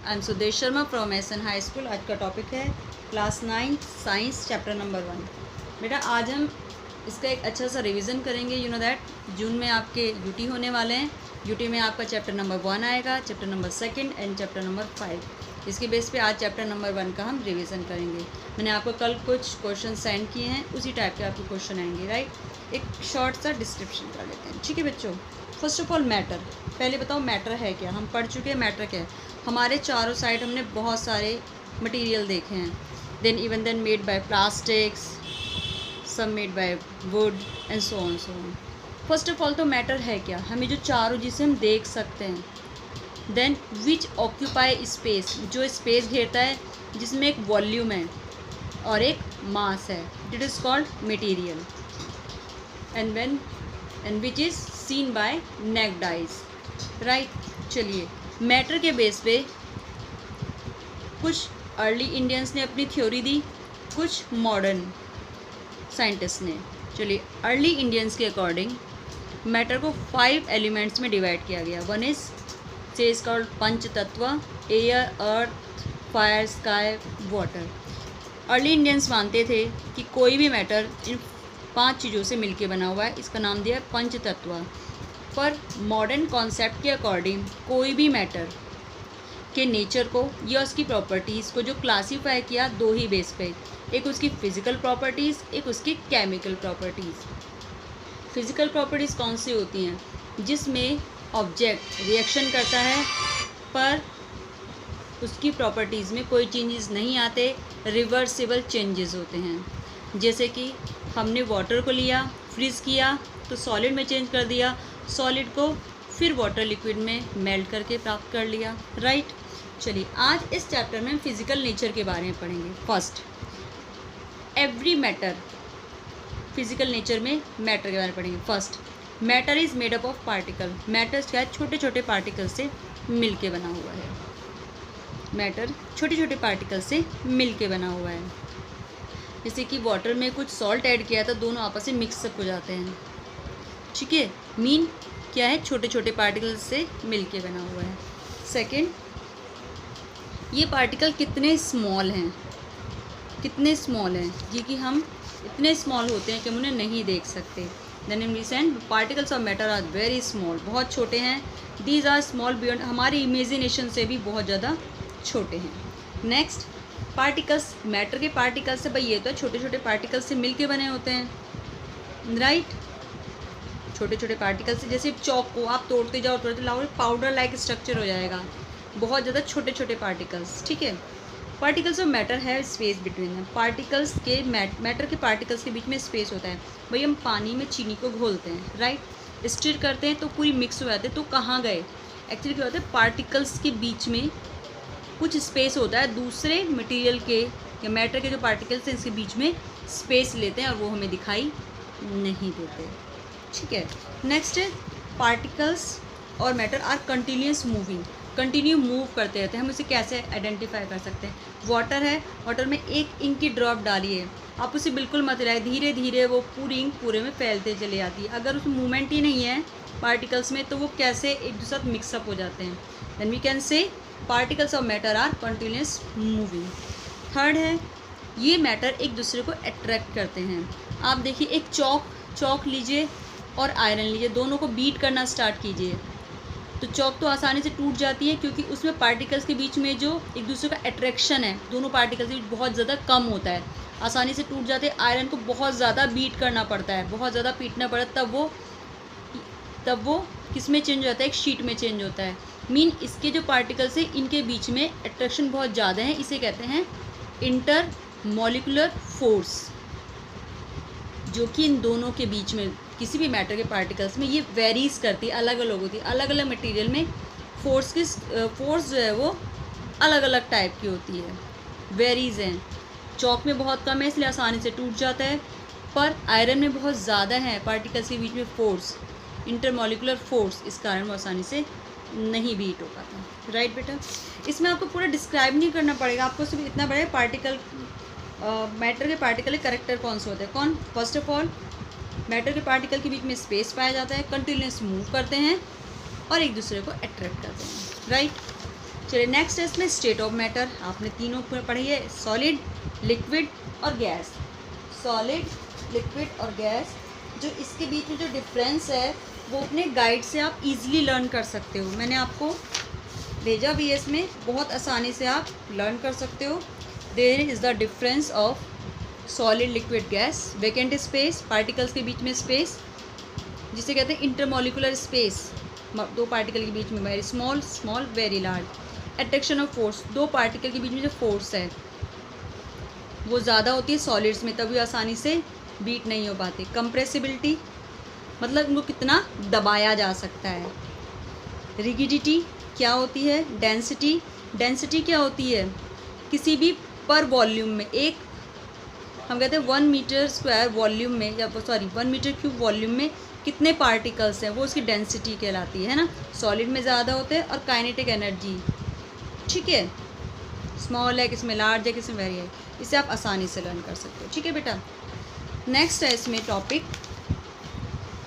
I am Sudesh Sharma from essence high school. आज का topic है क्लास 9 साइंस चैप्टर नंबर 1। बेटा आज हम इसका एक अच्छा सा रिवीजन करेंगे। यू नो दैट जून में आपके यूटी होने वाले हैं। यूटी में आपका चैप्टर नंबर 1 आएगा, chapter number 2 and chapter number 5। इसकी बेस पे आज चैप्टर नंबर 1 का हम रिवीजन करेंगे। मैंने आपको कल कुछ क्वेश्चन सेंड किए हैं, उसी टाइप के आपके क्वेश्चन आएंगे। राइट, एक शॉर्ट सा डिस्क्रिप्शन कर लेते हैं। ठीक है बच्चों, फर्स्ट ऑफ ऑल मैटर, पहले बताओ मैटर है क्या। हम पढ़ चुके हैं मैटर क्या है। हमारे चारों साइड हमने बहुत सारे मटेरियल देखे हैं। Then made by plastics, some made by wood and so on so on. First of all तो मैटर है क्या, हमें जो चारों जिसे हम देख सकते हैं। देन विच ऑक्यूपाई स्पेस, जो स्पेस घेरता है, जिसमें एक वॉल्यूम है और एक मास है, it is called material. And which is seen by naked eyes. Right, चलिए मैटर के बेस पे कुछ अर्ली इंडियंस ने अपनी थ्योरी दी, कुछ मॉडर्न साइंटिस्ट ने। चलिए अर्ली इंडियंस के अकॉर्डिंग मैटर को 5 एलिमेंट्स में डिवाइड किया गया। वन इज कॉल्ड पंच तत्व, air, earth, fire, sky, water. Early Indians मानते थे कि कोई भी मैटर इन 5 चीज़ों से मिलके बना हुआ है, इसका नाम दिया पंच तत्व। पर मॉडर्न कॉन्सेप्ट के अकॉर्डिंग कोई भी मैटर के नेचर को या उसकी प्रॉपर्टीज़ को जो क्लासीफाई किया 2 ही बेस पे, एक उसकी फ़िज़िकल प्रॉपर्टीज़, एक उसकी केमिकल प्रॉपर्टीज़। फ़िज़िकल प्रॉपर्टीज़ कौन सी होती हैं, जिसमें ऑब्जेक्ट रिएक्शन करता है पर उसकी प्रॉपर्टीज़ में कोई चेंजेस नहीं आते, रिवर्सिबल चेंजेस होते हैं। जैसे कि हमने वाटर को लिया, फ्रीज़ किया तो सॉलिड में चेंज कर दिया, सॉलिड को फिर वाटर लिक्विड में मेल्ट करके प्राप्त कर लिया। राइट, चलिए आज इस चैप्टर में हम फिज़िकल नेचर के बारे में पढ़ेंगे। First, every matter, physical nature में मैटर के बारे में पढ़ेंगे। First, matter is made up of particle. Matters क्या है, छोटे छोटे पार्टिकल से मिल के बना हुआ है। मैटर छोटे छोटे पार्टिकल से मिल के बना हुआ है। जैसे कि वाटर में कुछ सॉल्ट ऐड किया तो दोनों आपस में मिक्सअप हो जाते हैं। ठीक है, मीन क्या है, छोटे छोटे पार्टिकल से मिलके बना हुआ है। सेकंड, ये पार्टिकल कितने स्मॉल हैं, कितने स्मॉल हैं, ये कि हम इतने स्मॉल होते हैं कि हम उन्हें नहीं देख सकते। Then in recent particles of matter are very small, बहुत छोटे हैं। दीज आर स्मॉल बियॉन्ड, हमारी इमेजिनेशन से भी बहुत ज़्यादा छोटे हैं। नेक्स्ट, पार्टिकल्स, मैटर के पार्टिकल्स से, भाई ये तो छोटे छोटे पार्टिकल्स से मिलके बने होते हैं। राइट, छोटे छोटे पार्टिकल से, जैसे चौक को आप तोड़ते जाओ पाउडर लाइक स्ट्रक्चर हो जाएगा, बहुत ज़्यादा छोटे छोटे पार्टिकल्स। ठीक है, पार्टिकल्स ऑफ मैटर है स्पेस बिटवीन them। पार्टिकल्स के मैटर के पार्टिकल्स के बीच में स्पेस होता है। भाई हम पानी में चीनी को घोलते हैं, राइट, स्टिर करते हैं तो पूरी मिक्स हो जाते हैं, तो कहाँ गए, एक्चुअली क्या होता है, पार्टिकल्स के बीच में कुछ स्पेस होता है, दूसरे मटेरियल के या मैटर के जो पार्टिकल्स हैं इसके बीच में स्पेस लेते हैं और वो हमें दिखाई नहीं देते। ठीक है, नेक्स्ट है पार्टिकल्स और matter are continuous moving, continue move करते रहते हैं। हम उसे कैसे आइडेंटिफाई कर सकते हैं, वाटर है, वाटर में एक इंक की ड्रॉप डालिए, आप उसे बिल्कुल मत हिलाएं, धीरे धीरे वो पूरी इंक पूरे में फैलते चली जाती है। अगर उसमें मूवमेंट ही नहीं है पार्टिकल्स में तो वो कैसे एक दूसरे साथ मिक्सअप हो जाते हैं। Then we can say particles of matter are continuous moving. Third है, ये मैटर एक दूसरे को अट्रैक्ट करते हैं। आप देखिए एक चौक लीजिए और आयरन लीजिए, दोनों को बीट करना स्टार्ट कीजिए तो चौक तो आसानी से टूट जाती है, क्योंकि उसमें पार्टिकल्स के बीच में जो एक दूसरे का अट्रैक्शन है दोनों पार्टिकल्स के बीच बहुत ज़्यादा कम होता है, आसानी से टूट जाते हैं। आयरन को बहुत ज़्यादा बीट करना पड़ता है, बहुत ज़्यादा पीटना पड़ता है, तब वो किस में चेंज हो जाता है, एक शीट में चेंज होता है। मीन इसके जो पार्टिकल्स है इनके बीच में अट्रैक्शन बहुत ज़्यादा है, इसे कहते हैं इंटर मॉलिक्यूलर फोर्स, जो कि इन दोनों के बीच में किसी भी मैटर के पार्टिकल्स में ये वेरीज करती है, अलग अलग होती है। अलग अलग मटेरियल में फोर्स जो है वो अलग अलग टाइप की होती है, वेरीज हैं। चौक में बहुत कम है इसलिए आसानी से टूट जाता है, पर आयरन में बहुत ज़्यादा है पार्टिकल्स के बीच में फोर्स, इंटरमॉलिक्यूलर फोर्स, इस कारण वो आसानी से नहीं बीट हो पाता। राइट बेटा, इसमें आपको पूरा डिस्क्राइब नहीं करना पड़ेगा, आपको सिर्फ इतना बड़ा पार्टिकल मैटर के पार्टिकल के करेक्टर कौन से होते हैं। कौन, फर्स्ट ऑफ ऑल मैटर के पार्टिकल के बीच में स्पेस पाया जाता है, कंटिन्यूस मूव करते हैं और एक दूसरे को अट्रैक्ट करते हैं। राइट, चलिए नेक्स्ट है इसमें स्टेट ऑफ मैटर। आपने तीनों पढ़ी है, सॉलिड, लिक्विड और गैस। सॉलिड, लिक्विड और गैस, जो इसके बीच में जो डिफरेंस है वो अपने गाइड से आप इजीली लर्न कर सकते हो। मैंने आपको भेजा भी है, इसमें बहुत आसानी से आप लर्न कर सकते हो। There is the difference of solid, liquid, gas. Vacant space, particles के बीच में स्पेस जिसे कहते हैं इंटरमोलिकुलर स्पेस, दो पार्टिकल के बीच में, very small, small, very large. Attraction of force, दो पार्टिकल के बीच में जो फोर्स है वो ज़्यादा होती है सॉलिड्स में, तभी आसानी से बीट नहीं हो पाते। कंप्रेसिबिलिटी, मतलब उनको कितना दबाया जा सकता है। रिगिडिटी क्या होती है? डेंसिटी, डेंसिटी क्या होती है? किसी भी पर वॉल्यूम में, एक हम कहते हैं 1 मीटर स्क्वायर वॉल्यूम में, या सॉरी 1 मीटर क्यूब वॉल्यूम में कितने पार्टिकल्स हैं, वो उसकी डेंसिटी कहलाती है ना। सॉलिड में ज़्यादा होते हैं। और काइनेटिक एनर्जी, ठीक है, स्मॉल है, किसमें लार्ज है, किसमें वेरी है। इसे आप आसानी से लर्न कर सकते हो, ठीक है बेटा। नेक्स्ट है इसमें टॉपिक,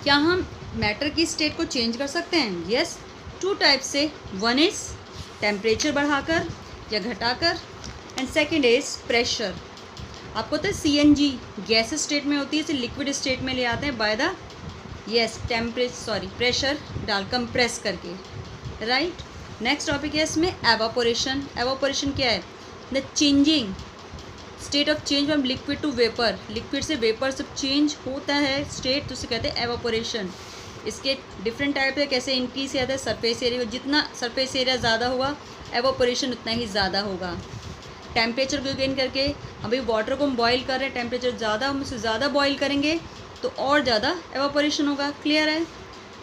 क्या हम मैटर की स्टेट को चेंज कर सकते हैं? यस, 2 टाइप से। वन इज़ टेम्परेचर बढ़ाकर या घटाकर, एंड सेकेंड इज़ प्रेशर। आपको तो CNG गैस स्टेट में होती है, इसे लिक्विड स्टेट में ले आते हैं बाय द प्रेशर डाल कंप्रेस करके, राइट। नेक्स्ट टॉपिक है इसमें एवापोरेशन। एवापोरेशन क्या है? The changing state of change from liquid to vapour. Liquid से वेपर सब चेंज होता है स्टेट, तो उसे कहते हैं एवापोरेशन। इसके डिफरेंट टाइप है, कैसे इंक्रीज किया जाता है सरफेस एरिया, जितना सरफेस एरिया ज़्यादा होगा एवापोरेशन उतना ही ज़्यादा होगा। टेम्परेचर को गेन करके, अभी वाटर को हम बॉईल कर रहे हैं, टेम्परेचर ज़्यादा, हम उससे ज़्यादा बॉईल करेंगे तो और ज़्यादा एवापोरेशन होगा, क्लियर है।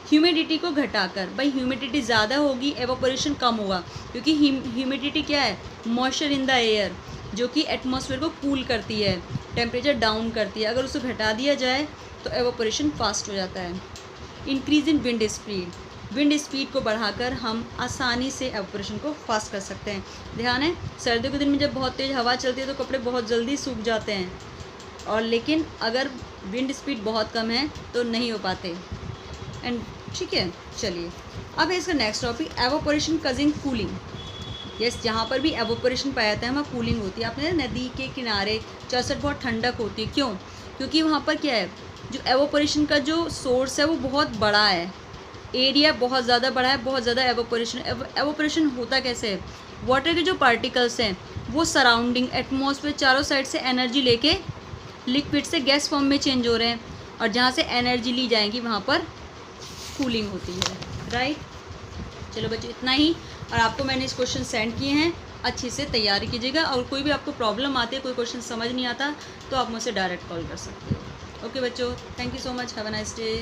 ह्यूमिडिटी को घटाकर, भाई ह्यूमिडिटी ज़्यादा होगी एवापोरेशन कम होगा, क्योंकि ह्यूमिडिटी क्या है? मॉइस्चर इन द एयर, जो कि एटमॉस्फेयर को कूल करती है, टेम्परेचर डाउन करती है। अगर उसे घटा दिया जाए तो एवापोरेशन फास्ट हो जाता है। Increase in wind speed, wind speed को बढ़ाकर हम आसानी से एवापोरेशन को फास्ट कर सकते हैं। ध्यान है, सर्दियों के दिन में जब बहुत तेज़ हवा चलती है तो कपड़े बहुत जल्दी सूख जाते हैं, और लेकिन अगर विंड स्पीड बहुत कम है तो नहीं हो पाते, एंड ठीक है। चलिए अब है इसका next topic, evaporation causing cooling. Yes, जहाँ पर भी एवोपरेशन पाया जाता है वहाँ कूलिंग होती है। आपने नदी के किनारे चौसठ बहुत ठंडक होती है, क्यों? क्योंकि वहाँ पर क्या है, जो एवोपरेशन का जो सोर्स है वो बहुत बड़ा है, एरिया बहुत ज़्यादा बड़ा है, बहुत ज़्यादा एवोपरेशन। एवोपरेशन होता कैसे है? वाटर के जो पार्टिकल्स हैं वो सराउंडिंग एटमॉस्फेयर चारों साइड से एनर्जी लेके लिक्विड से गैस फॉर्म में चेंज हो रहे हैं, और जहाँ से एनर्जी ली जाएगी वहाँ पर कूलिंग होती है, राइट। चलो बच्चों इतना ही, और आपको मैंने इस क्वेश्चन सेंड किए हैं, अच्छे से तैयारी कीजिएगा। और कोई भी आपको प्रॉब्लम आती है, कोई क्वेश्चन समझ नहीं आता, तो आप मुझसे डायरेक्ट कॉल कर सकते हो। ओके बच्चों, thank you so much, have a nice day.